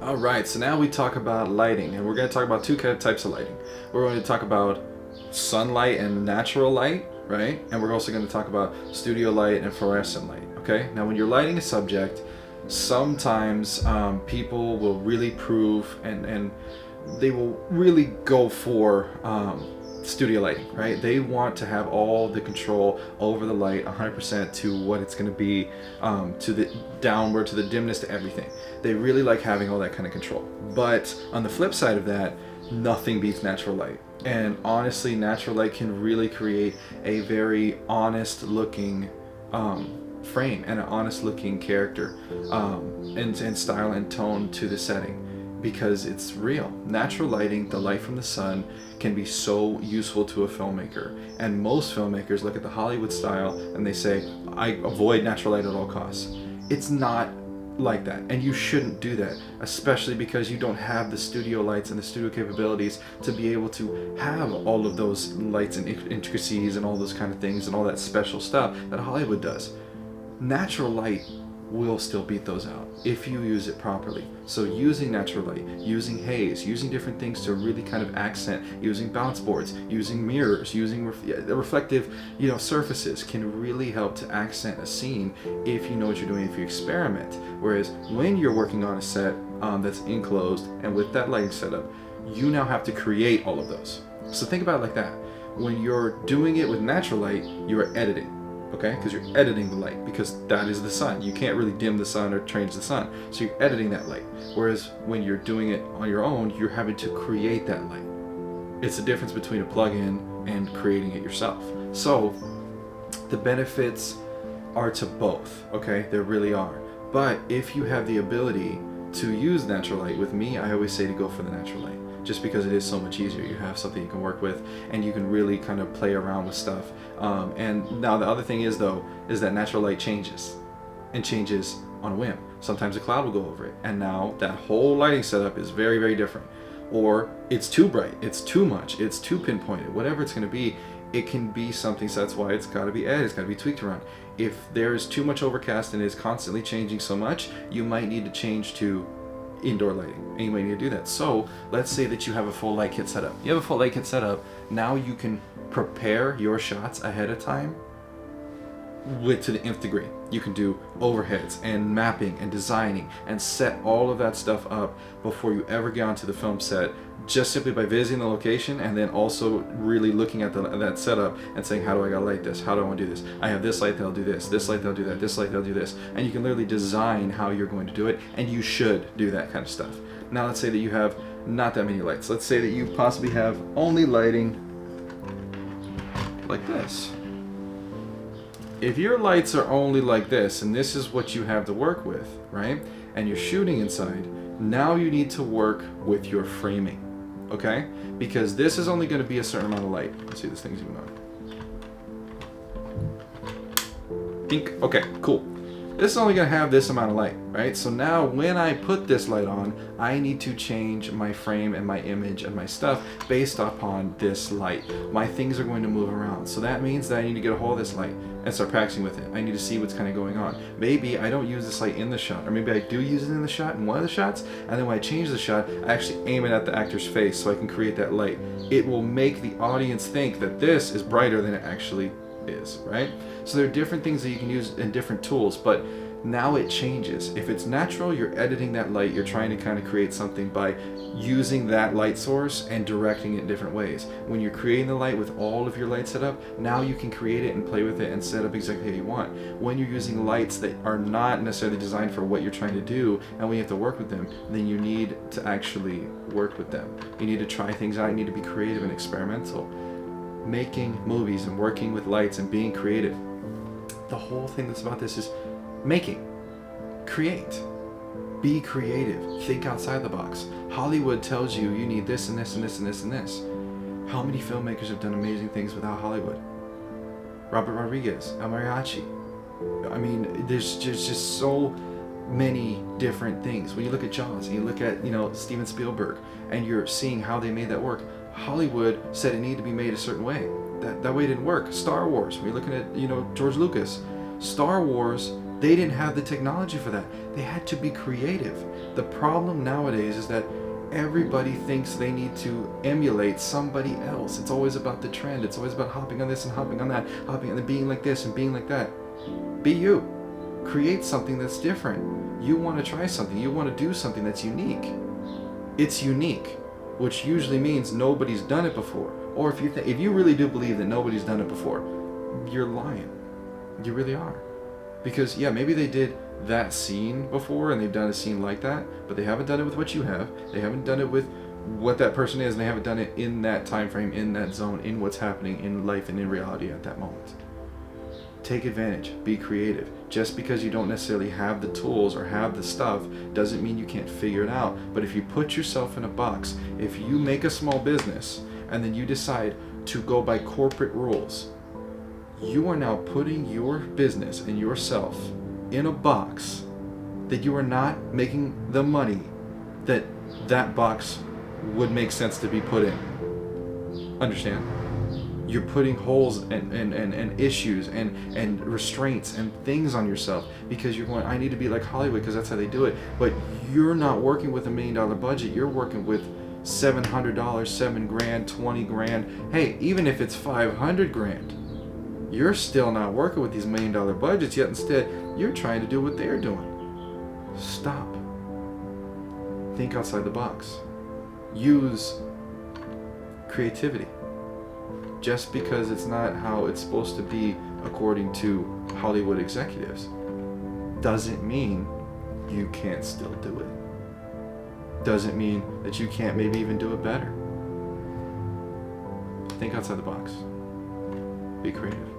All right, so now we talk about lighting, and we're going to talk about two types of lighting. We're going to talk about sunlight and natural light, right? And we're also going to talk about studio light and fluorescent light, okay? Now, when you're lighting a subject, sometimes people will really prove and they will really go for studio lighting, right? They want to have all the control over the light 100% to what it's going to be, to the downward, to the dimness, to everything. They really like having all that kind of control. But on the flip side of that, nothing beats natural light. And honestly, natural light can really create a very honest looking frame and an honest looking character, and style and tone to the setting, because it's real. Natural lighting, the light from the sun, can be so useful to a filmmaker. And most filmmakers look at the Hollywood style and they say, I avoid natural light at all costs. It's not like that, and you shouldn't do that, especially because you don't have the studio lights and the studio capabilities to be able to have all of those lights and intricacies and all those kind of things and all that special stuff that Hollywood does. Natural light will still beat those out if you use it properly. So using natural light, using haze, using different things to really kind of accent, using bounce boards, using mirrors, using reflective, surfaces can really help to accent a scene if you know what you're doing, if you experiment. Whereas when you're working on a set that's enclosed and with that lighting setup, you now have to create all of those. So think about it like that. When you're doing it with natural light, you are editing. Okay, because you're editing the light, because that is the sun. You can't really dim the sun or change the sun, so you're editing that light. Whereas when you're doing it on your own, you're having to create that light. It's the difference between a plug-in and creating it yourself. So the benefits are to both, okay? There really are. But if you have the ability to use natural light, with me, I always say to go for the natural light, just because it is so much easier. You have something you can work with, and you can really kind of play around with stuff. And now the other thing is that natural light changes, and changes on a whim. Sometimes a cloud will go over it, and now that whole lighting setup is very, very different. Or it's too bright, it's too much, it's too pinpointed, whatever it's going to be, it can be something. So that's why it's got to be edited, it's got to be tweaked around. If there's too much overcast and it's constantly changing so much, you might need to change to indoor lighting, and you might need to do that. So let's say that you have a full light kit set up. You have a full light kit set up. Now you can prepare your shots ahead of time to the nth degree. You can do overheads and mapping and designing and set all of that stuff up before you ever get onto the film set, just simply by visiting the location and then also really looking at that setup and saying, how do I gotta light this? How do I want to do this? I have this light that'll do this light that'll do that, this light that'll do this. And you can literally design how you're going to do it, and you should do that kind of stuff. Now let's say that you have not that many lights. Let's say that you possibly have only lighting like this. If your lights are only like this, and this is what you have to work with, right? And you're shooting inside, now you need to work with your framing, okay? Because this is only going to be a certain amount of light. Let's see, this thing's even on. Pink. Okay, cool. This is only going to have this amount of light, right? So now when I put this light on, I need to change my frame and my image and my stuff based upon this light. My things are going to move around. So that means that I need to get a hold of this light and start practicing with it. I need to see what's kind of going on. Maybe I don't use this light in the shot, or maybe I do use it in the shot, in one of the shots, and then when I change the shot, I actually aim it at the actor's face so I can create that light. It will make the audience think that this is brighter than it actually is, right? So there are different things that you can use in different tools, but now it changes. If it's natural, you're editing that light, you're trying to kind of create something by using that light source and directing it in different ways. When you're creating the light with all of your lights set up, now you can create it and play with it and set up exactly how you want. When you're using lights that are not necessarily designed for what you're trying to do, and when you have to work with them, then you need to actually work with them. You need to try things out, you need to be creative and experimental. Making movies and working with lights and being creative. The whole thing that's about this is making, create, be creative, think outside the box. Hollywood tells you you need this and this and this and this and this. How many filmmakers have done amazing things without Hollywood? Robert Rodriguez, El Mariachi. I mean, there's just so many different things. When you look at Jaws and you look at, Steven Spielberg, and you're seeing how they made that work. Hollywood said it needed to be made a certain way. That way didn't work. Star Wars, when you're looking at, George Lucas, Star Wars They didn't have the technology for that. They had to be creative. The problem nowadays is that everybody thinks they need to emulate somebody else. It's always about the trend. It's always about hopping on this and hopping on that, hopping and being like this and being like that. Be you. Create something that's different. You want to try something. You want to do something that's unique. It's unique, which usually means nobody's done it before. Or if you really do believe that nobody's done it before, you're lying. You really are. Because yeah, maybe they did that scene before and they've done a scene like that, but they haven't done it with what you have. They haven't done it with what that person is, and they haven't done it in that time frame, in that zone, in what's happening in life and in reality at that moment. Take advantage. Be creative. Just because you don't necessarily have the tools or have the stuff doesn't mean you can't figure it out. But if you put yourself in a box, if you make a small business and then you decide to go by corporate rules, you are now putting your business and yourself in a box that you are not making the money that that box would make sense to be put in. Understand? You're putting holes and issues and restraints and things on yourself because you're going, I need to be like Hollywood because that's how they do it. But you're not working with $1 million budget. You're working with $700, $7 grand, 20 grand. Hey, even if it's 500 grand, you're still not working with these $1 million budgets, yet instead you're trying to do what they're doing. Stop. Think outside the box. Use creativity. Just because it's not how it's supposed to be according to Hollywood executives doesn't mean you can't still do it. Doesn't mean that you can't maybe even do it better. Think outside the box. Be creative.